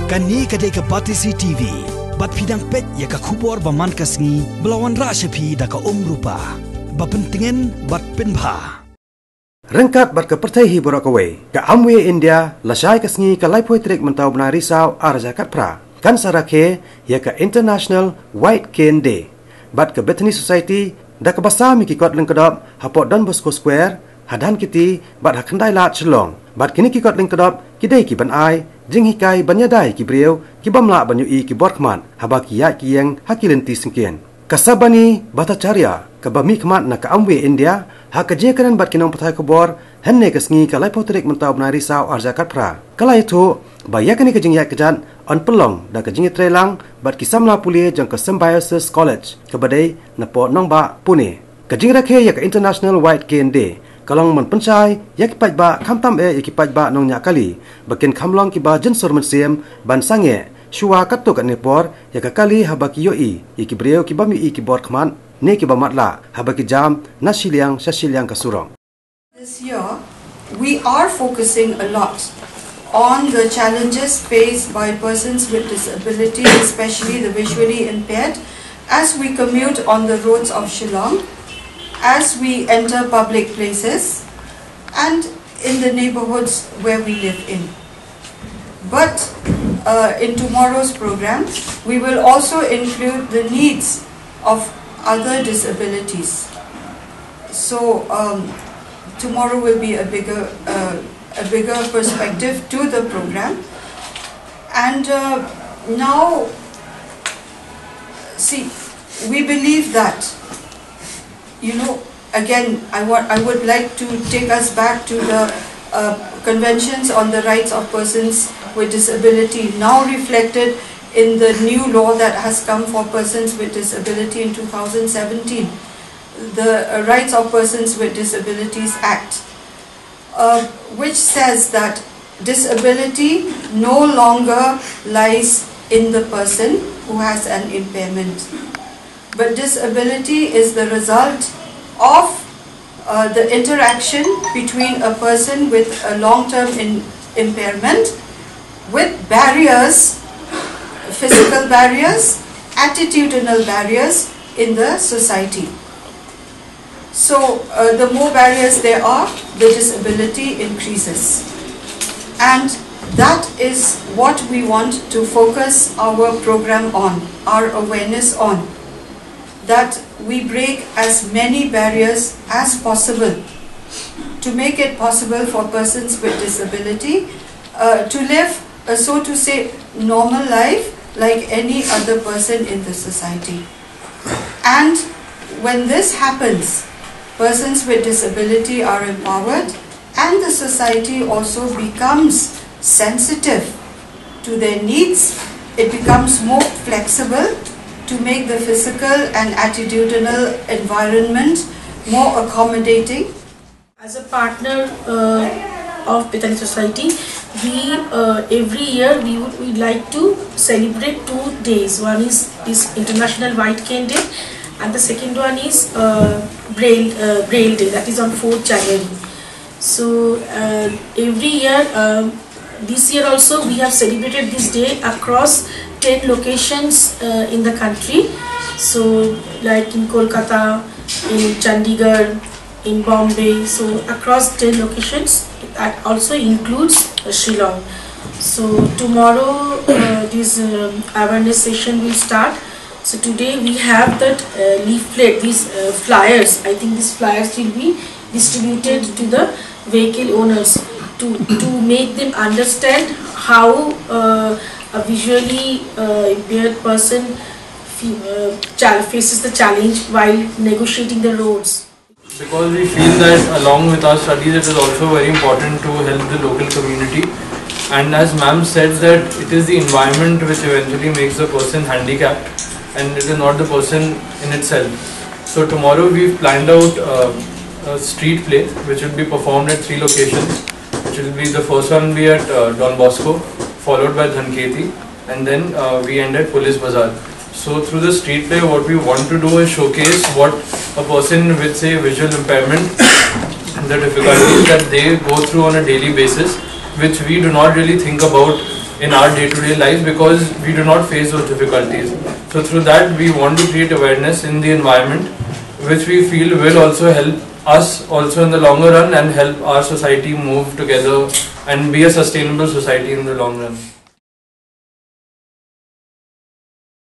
Kani kadai ka Batisi TV. Bat pidang pet ya ka kubor baman kasngi belawan rasyapi da ka rupa. Bapentingin bat penpa. Rengkat bat ke pertai borakawai ke Amway India lasai kasngi ke lai poetrik mentau benar risau arjakat pra. Kan Rakhe ya ke International White Cane Day. Bat ke Bethany Society da ke basami ki kot lengkedop hapot Don Bosco Square hadan kiti bat hakandai lat Shillong. Bat kini ki kot lengkedop kidai ki ban ai jing hikai banyadai ki breu ki bamla banyui ki borkman haba ki ya ki yang hakilenti singkien. Kasabani batacarya ke bami kemat na ke Amway India ha ke je kanan bat kinong patai kebor henne kesngi ke lai potrik mentau benar risau arjakat pra. Kala itu baya kini ke jing ya kejan on pelong da ke jing trelang bat kisamla pulie jang ke Symbiosis College ke badai na po nong ba Pune. Ke jing Rakhe ya ke International White Cane Day kalong man pencai ya ki paj ba kamtam ya ki paj ba nong nya kali bakin kamlong ki ba jensur mensiem ban sange shua kato kat nepor ya ka kali haba ki yoi ki breu ki bami ki bor khman ne ki bamatla haba ki jam nashiliang shashiliang ka surong. This year we are focusing a lot on the challenges faced by persons with disabilities, especially the visually impaired, as we commute on the roads of Shillong, as we enter public places and in the neighborhoods where we live in. But in tomorrow's program, we will also include the needs of other disabilities. So tomorrow will be a bigger perspective to the program. And now, see, we believe that, again, I would like to take us back to the conventions on the rights of persons with disability, now reflected in the new law that has come for persons with disability in 2017, the Rights of Persons with Disabilities Act, which says that disability no longer lies in the person who has an impairment, but disability is the result of the interaction between a person with a long-term impairment with barriers, physical barriers, attitudinal barriers in the society. So the more barriers there are, the disability increases. And that is what we want to focus our program on, our awareness on. That we break as many barriers as possible to make it possible for persons with disability to live a, so to say, normal life like any other person in the society. And when this happens, persons with disability are empowered and the society also becomes sensitive to their needs. It becomes more flexible to make the physical and attitudinal environment more accommodating. As a partner of Bethany Society, we every year we would like to celebrate 2 days. One is International White Cane Day, and the second one is Braille Day, that is on 4th January. So every year, this year also we have celebrated this day across 10 locations in the country. So like in Kolkata, in Chandigarh, in Bombay, so across 10 locations. That also includes Shillong. So tomorrow this awareness session will start. So today we have that leaflet, these flyers. I think these flyers will be distributed to the vehicle owners to make them understand how a visually impaired person faces the challenge while negotiating the roads. Because we feel that along with our studies it is also very important to help the local community, and as ma'am said that it is the environment which eventually makes the person handicapped and it is not the person in itself. So tomorrow we've planned out a street play which will be performed at 3 locations, which will be the first one will be at Don Bosco, followed by Dhanketi, and then we end at Police Bazaar. So through the street play, what we want to do is showcase what a person with, say, visual impairment, the difficulties that they go through on a daily basis, which we do not really think about in our day-to-day lives because we do not face those difficulties. So through that we want to create awareness in the environment, which we feel will also help us also in the longer run and help our society move together and be a sustainable society in the long run.